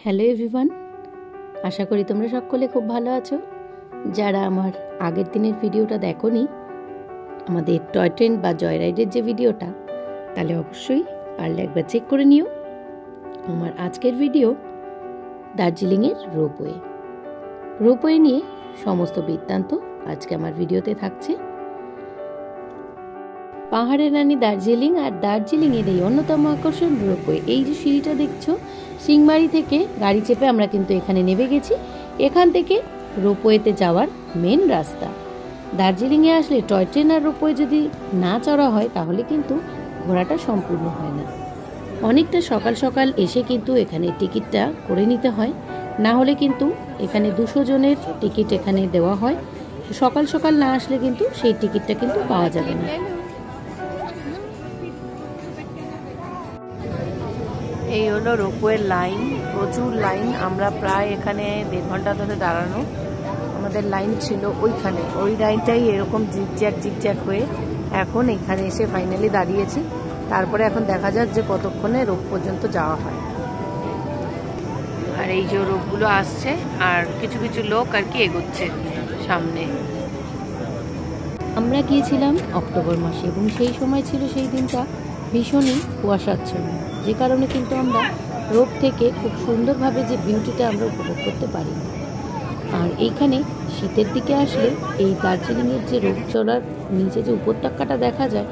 Hello everyone, আশা করি তোমরা সকলে খুব ভালো আছো। যারা আমার আগের দিনের ভিডিওটা দেখোনি, আমাদের টয় ট্রেন বা জয় রাইডের যে ভিডিওটা, তাহলে অবশ্যই পারলে একবার চেক করে নিও। আমার আজকের ভিডিও দার্জিলিংয়ের রোপওয়ে নিয়ে সমস্ত বৃত্তান্ত আজকে আমার ভিডিওতে থাকছে। পাহাড়ের রানী দার্জিলিং আর দার্জিলিংয়ের এই অন্যতম আকর্ষণ রোপওয়ে। এই যে সিঁড়িটা দেখছো, সিংমারি থেকে গাড়ি চেপে আমরা কিন্তু এখানে নেমে গেছি। এখান থেকে রোপওয়েতে যাওয়ার মেন রাস্তা। দার্জিলিংয়ে আসলে টয় ট্রেন আর রোপওয়ে যদি না চড়া হয় তাহলে কিন্তু ঘোরাটা সম্পূর্ণ হয় না। অনেকটা সকাল সকাল এসে কিন্তু এখানে টিকিটটা করে নিতে হয়, না হলে কিন্তু এখানে 200 জনের টিকিট এখানে দেওয়া হয়। সকাল সকাল না আসলে কিন্তু সেই টিকিটটা কিন্তু পাওয়া যাবে না। এই হলো রোপওয়ের লাইন, প্রচুর লাইন। আমরা প্রায় এখানে 1.5 ঘন্টা ধরে দাঁড়ানো। আমাদের লাইন ছিল ওইখানে, ওই লাইনটাই এরকম জিগজ্যাগ হয়ে এখন এখানে এসে ফাইনালি দাঁড়িয়েছি। তারপরে এখন দেখা যাক যে কতক্ষণে রোপ পর্যন্ত যাওয়া হয়। আর এই যে রোপগুলো আসছে আর কিছু কিছু লোক আর কি এগোচ্ছে সামনে। আমরা গিয়েছিলাম অক্টোবর মাসে এবং সেই সময় ছিল সেই দিনটা ভীষণই কুয়াশাচ্ছন্ন, যে কারণে কিন্তু আমরা রোপ থেকে খুব সুন্দরভাবে যে ভিউটিটা আমরা উপভোগ করতে পারি। আর এইখানে শীতের দিকে আসলে এই দার্জিলিংয়ের যে রোপ চড়ার নিচে যে উপত্যকাটা দেখা যায়,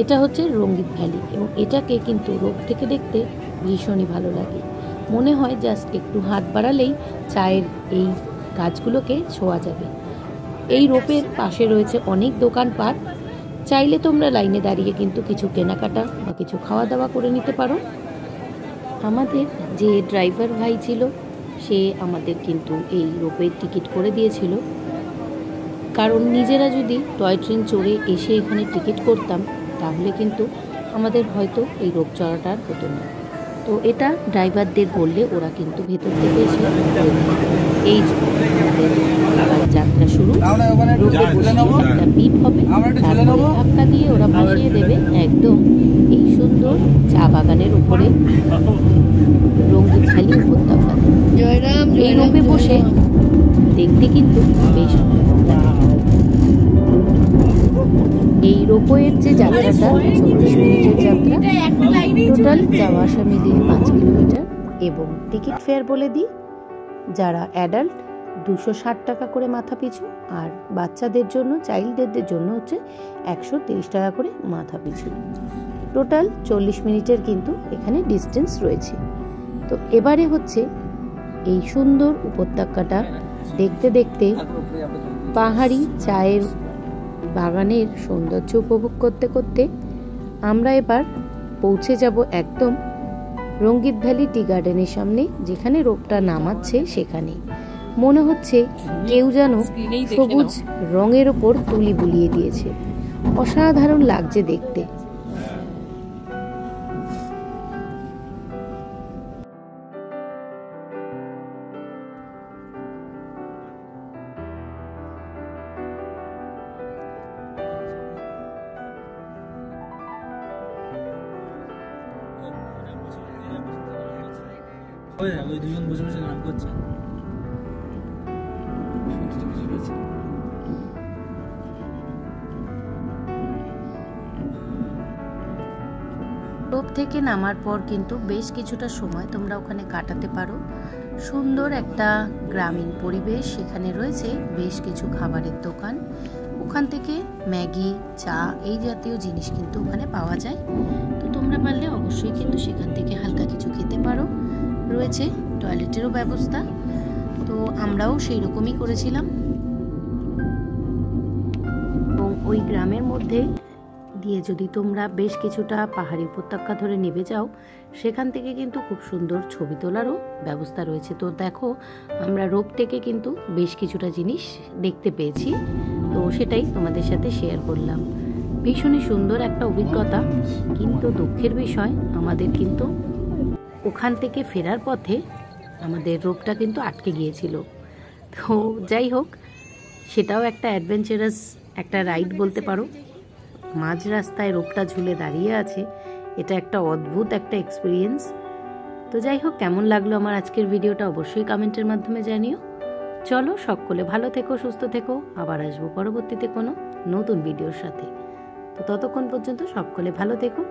এটা হচ্ছে রঙ্গিত ভ্যালি, এবং এটাকে কিন্তু রোপ থেকে দেখতে ভীষণই ভালো লাগে। মনে হয় জাস্ট একটু হাত বাড়ালেই চায়ের এই গাছগুলোকে ছোঁয়া যাবে। এই রোপের পাশে রয়েছে অনেক দোকানপাট। চাইলে তোমরা লাইনে দাঁড়িয়ে কিন্তু কিছু কেনাকাটা বা কিছু খাওয়া দাওয়া করে নিতে পারো। আমাদের যে ড্রাইভার ভাই ছিল, সে আমাদের কিন্তু এই রোপের টিকিট করে দিয়েছিল, কারণ নিজেরা যদি টয় ট্রেন চড়ে এসে এখানে টিকিট করতাম তাহলে কিন্তু আমাদের হয়তো এই রোপ চড়াটা হতো না। তো এটা ড্রাইভারদের বললে ওরা কিন্তু ভেতর থেকে এসে এই যাত্রা শুরু। একটা বিপ হবে, তারপরে ধাক্কা দিয়ে ওরা ভাসিয়ে দেবে একদম এই সুন্দর চা বাগানের উপরে রঙ্গিত ভ্যালি উপত্যকা। এই রোপে বসে দেখতে কিন্তু বেশ এই রোপওয়ের যে যাত্রাটা 40 মিনিটের যাত্রা, টোটাল যাওয়া আসা মিলিয়ে 5 কিলোমিটার। এবং টিকিট ফেয়ার বলে দিই, যারা অ্যাডাল্ট 260 টাকা করে মাথা পিছু, আর বাচ্চাদের জন্য চাইল্ডদের জন্য হচ্ছে 130 টাকা করে মাথা পিছু। টোটাল 40 মিনিটের কিন্তু এখানে ডিস্টেন্স রয়েছে। তো এবারে হচ্ছে এই সুন্দর উপত্যকাটা দেখতে দেখতে পাহাড়ি চায়ের বাগানের সৌন্দর্য উপভোগ করতে করতে আমরা এবার পৌঁছে যাব একদম রঙ্গিত ভ্যালি টি গার্ডেনের সামনে, যেখানে রোপটা নামাচ্ছে। সেখানে মনে হচ্ছে কেউ যেন সবুজ রঙের ওপর তুলি বুলিয়ে দিয়েছে। অসাধারণ লাগছে দেখতে। ওই দুজন বসে বসে গান করছে। রোপ থেকে নামার পর কিন্তু বেশ কিছুটা সময় তোমরা ওখানে কাটাতে পারো। সুন্দর একটা গ্রামীণ পরিবেশ, সেখানে রয়েছে বেশ কিছু খাবারের দোকান। ওখান থেকে ম্যাগি, চা এই জাতীয় জিনিস কিন্তু ওখানে পাওয়া যায়। তো তোমরা পারলে অবশ্যই কিন্তু সেখান থেকে হালকা কিছু খেতে পারো। রয়েছে টয়লেটেরও ব্যবস্থা, তো আমরাও সেই রকমই করেছিলাম। এবং ওই গ্রামের মধ্যে দিয়ে যদি তোমরা বেশ কিছুটা পাহাড়ি উপত্যকা ধরে নেমে যাও, সেখান থেকে কিন্তু খুব সুন্দর ছবি তোলারও ব্যবস্থা রয়েছে। তো দেখো, আমরা রোপ থেকে কিন্তু বেশ কিছুটা জিনিস দেখতে পেয়েছি, তো সেটাই তোমাদের সাথে শেয়ার করলাম। ভীষণই সুন্দর একটা অভিজ্ঞতা। কিন্তু দুঃখের বিষয়, আমাদের কিন্তু ওখান থেকে ফেরার পথে আমাদের রোপটা কিন্তু আটকে গিয়েছিল। তো যাই হোক, সেটাও একটা অ্যাডভেঞ্চারাস একটা রাইড বলতে পারো। মাঝ রাস্তায় রোপটা ঝুলে দাঁড়িয়ে আছে, এটা একটা অদ্ভুত একটা এক্সপিরিয়েন্স। তো তো যাই হোক, কেমন লাগলো আমার আজকের ভিডিওটা অবশ্যই কমেন্টের মাধ্যমে জানিও। চলো সকলে ভালো থেকো, সুস্থ থেকো, আবার আসবো পরবর্তীতে কোনো নতুন ভিডিওর সাথে। তো ততক্ষণ পর্যন্ত সকলে ভালো থেকো।